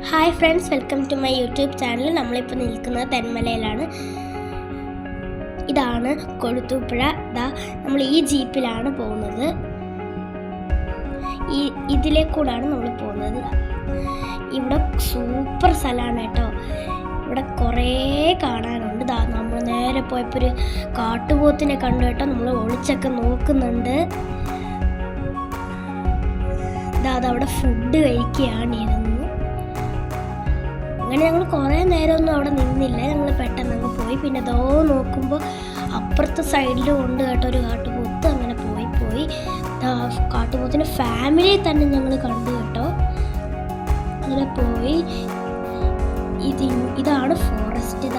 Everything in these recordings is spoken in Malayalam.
Hi friends, welcome to my YouTube channel. നമ്മളിപ്പോൾ നിൽക്കുന്നത് തെന്മലയിലാണ്. ഇതാണ് കൊളുത്തൂപ്പുഴ. നമ്മൾ ഈ ജീപ്പിലാണ് പോകുന്നത്. ഇതിലേക്കൂടാണ് നമ്മൾ പോകുന്നത്. ഇവിടെ സൂപ്പർ സ്ഥലമാണ് കേട്ടോ. ഇവിടെ കുറേ കാണാനുണ്ട്. നമ്മൾ നേരെ പോയപ്പോൾ ഒരു കാട്ടുപോത്തിനെ കണ്ടു കേട്ടോ. നമ്മൾ ഒളിച്ചൊക്കെ നോക്കുന്നുണ്ട്. അതവിടെ ഫുഡ് കഴിക്കുകയാണ് ഇരുന്ന്. അങ്ങനെ ഞങ്ങൾ കുറേ നേരമൊന്നും അവിടെ നിന്നില്ല. ഞങ്ങൾ പെട്ടെന്ന് അങ്ങ് പോയി. പിന്നെ അതോ നോക്കുമ്പോൾ അപ്പുറത്തെ സൈഡിലും ഉണ്ട് കേട്ടോ ഒരു കാട്ടുപോത്ത്. അങ്ങനെ പോയി കാട്ടുപോത്തിൻ്റെ ഫാമിലിയെ തന്നെ ഞങ്ങൾ കണ്ടു കേട്ടോ. അങ്ങനെ പോയി. ഇതാണ് ഫോറസ്റ്റ്.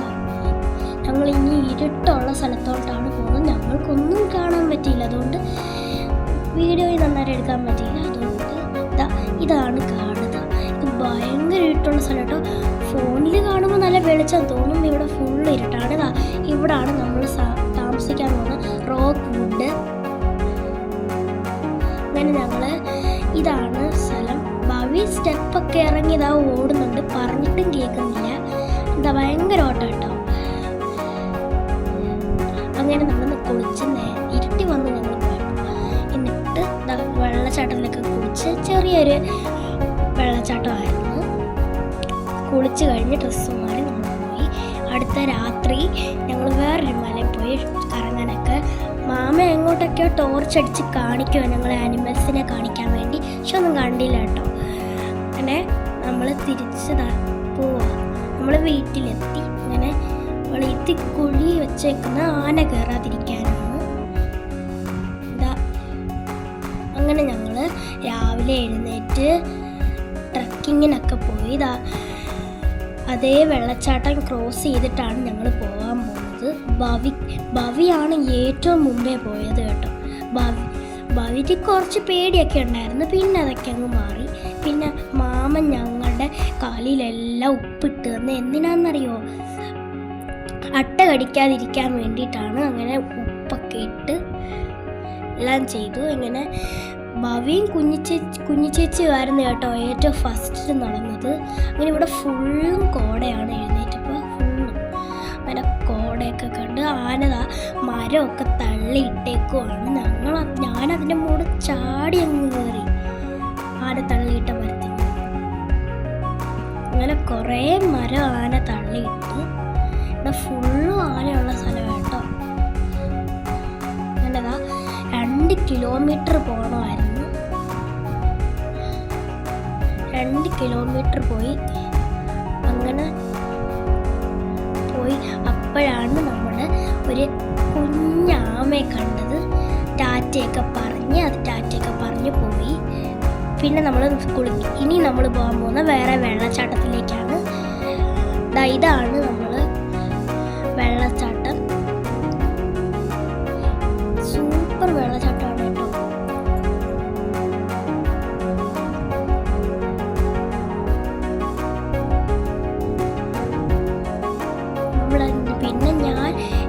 ഞങ്ങൾ ഇനി ഇരുട്ടുള്ള സ്ഥലത്തോട്ടാണ് പോകുന്നത്. ഞങ്ങൾക്കൊന്നും കാണാൻ പറ്റിയില്ല, അതുകൊണ്ട് വീഡിയോയിൽ നന്നായിട്ട് എടുക്കാൻ പറ്റിയില്ല. അതുകൊണ്ട് ഇതാണ് കാണുന്നത്. ഇത് ഭയങ്കര ഇരുട്ടുള്ള സ്ഥലം കേട്ടോ. ഫോണിൽ കാണുമ്പോൾ നല്ല വെളിച്ചം തോന്നും. ഇവിടെ ഫുൾ ഇരുട്ടാണ്. ഇവിടാണ് നമ്മൾ താമസിക്കാൻ പോകുന്ന റോക്ക് വുഡ്. അങ്ങനെ ഇതാണ് സ്ഥലം. ഭവി സ്റ്റെപ്പൊക്കെ ഇറങ്ങി ഓടുന്നുണ്ട്. പറഞ്ഞിട്ടും കേൾക്കുന്നില്ല. ഭയങ്കര ഓട്ടം കേട്ടോ. അങ്ങനെ നമ്മൾ കുളിച്ച് ഇരുട്ടി വന്ന് ഞങ്ങൾ പോയി. എന്നിട്ട് വെള്ളച്ചാട്ടത്തിലൊക്കെ കുളിച്ച് ചെറിയൊരു വെള്ളച്ചാട്ടമായിരുന്നു. കുളിച്ച് കഴിഞ്ഞ് ഡ്രസ്സ് മാറി നമ്മൾ പോയി. അടുത്ത രാത്രി ഞങ്ങൾ വേറൊരു മലയിൽ പോയി കറങ്ങാനൊക്കെ. മാമ എങ്ങോട്ടൊക്കെയോ ടോർച്ച് അടിച്ച് കാണിക്കുമോ ഞങ്ങൾ ആനിമൽസിനെ കാണിക്കാൻ വേണ്ടി. പക്ഷെ ഒന്നും കണ്ടില്ല കേട്ടോ. അങ്ങനെ നമ്മൾ തിരിച്ച് പോവാ. നമ്മൾ വീട്ടിലെത്തി. അങ്ങനെ വെളിയത്തി കുഴി വെച്ചേക്കുന്ന ആന കയറാതിരിക്കാനാണ്. അങ്ങനെ ഞങ്ങൾ രാവിലെ എഴുന്നേറ്റ് ട്രക്കിങ്ങിനൊക്കെ പോയി. അതേ വെള്ളച്ചാട്ടം ക്രോസ് ചെയ്തിട്ടാണ് ഞങ്ങൾ പോകാൻ പോകുന്നത്. ഭവിയാണ് ഏറ്റവും മുമ്പേ പോയത് കേട്ടോ. ഭവിക്ക് കുറച്ച് പേടിയൊക്കെ ഉണ്ടായിരുന്നു. പിന്നെ അതൊക്കെ അങ്ങ് മാറി. പിന്നെ മാമൻ ഞങ്ങളുടെ കാലിലെല്ലാം ഉപ്പിട്ട് തന്ന്. എന്തിനാണെന്നറിയോ? അട്ട കടിക്കാതിരിക്കാൻ വേണ്ടിയിട്ടാണ്. അങ്ങനെ ഉപ്പൊക്കെ ഇട്ട് എല്ലാം ചെയ്തു. ഇങ്ങനെ ഭവിയും കുഞ്ഞിച്ചേച്ചിയുമായിരുന്നു കേട്ടോ ഏറ്റവും ഫസ്റ്റ് നടന്നത്. അങ്ങനെ ഇവിടെ ഫുള്ളും കോടയാണ്. എഴുന്നേറ്റപ്പോൾ ഫുള്ളും അങ്ങനെ കോടയൊക്കെ കണ്ട്. ആന മരമൊക്കെ തള്ളിയിട്ടേക്കുവാണ്. ഞാനതിൻ്റെ മുകളിൽ ചാടി അങ്ങ് കയറി. ആന തള്ളിയിട്ട മരത്തിൽ അങ്ങനെ കുറേ മരം ആന തള്ളിയിട്ട്. ഇവിടെ ഫുള്ളും ആനയുള്ള സ്ഥലം കേട്ടോ. അങ്ങനെ 2 കിലോമീറ്റർ പോകണമായിരുന്നു. 2 കിലോമീറ്റർ പോയി. അങ്ങനെ പോയി. അപ്പോഴാണ് നമ്മൾ ഒരു കുഞ്ഞാമയെ കണ്ടത്. ടാറ്റയൊക്കെ പറഞ്ഞ് പോയി. പിന്നെ നമ്മൾ ഇനി നമ്മൾ പോകാൻ പോകുന്ന വേറെ വെള്ളച്ചാട്ടത്തിലേക്കാണ്. ഇതാണ് നമ്മൾ വെള്ളച്ചാട്ടം. സൂപ്പർ വെള്ളച്ചാട്ടമാണ് കേട്ടോ. പിന്നെ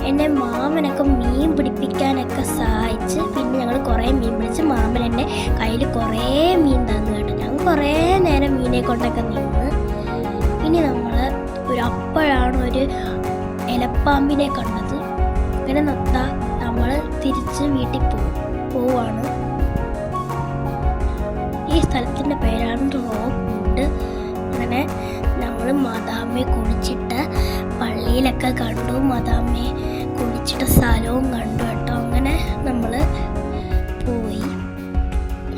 എൻ്റെ മാമനൊക്കെ മീൻ പിടിപ്പിക്കാനൊക്കെ സഹായിച്ച്. പിന്നെ ഞങ്ങൾ കുറേ മീൻ പിടിച്ച്. മാമൻ എൻ്റെ കയ്യിൽ കുറേ മീൻ തന്നു കേട്ടോ. ഞങ്ങൾ കുറേ നേരം മീനെ കൊണ്ടൊക്കെ നിന്ന്. ഇനി നമ്മൾ അപ്പോഴാണ് ഒരു ഇലപ്പാമ്പിനെ കണ്ടത്. അങ്ങനെ നമ്മൾ തിരിച്ച് വീട്ടിൽ പോവാണ്. ഈ സ്ഥലത്തിൻ്റെ പേരാണ് റോക്ക് വുഡ്. അങ്ങനെ നമ്മൾ മദാമ്മയെ കുളിച്ചിട്ട് പള്ളിയിലൊക്കെ കണ്ടു. മദാമ്മയെ കുളിച്ചിട്ട സ്ഥലവും കണ്ടു കേട്ടോ. അങ്ങനെ നമ്മൾ പോയി.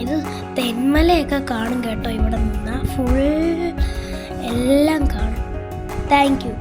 ഇത് തെന്മലയൊക്കെ കാണും കേട്ടോ. ഇവിടെ നിന്നാൽ ഫുൾ എല്ലാം കാണും. Thank you.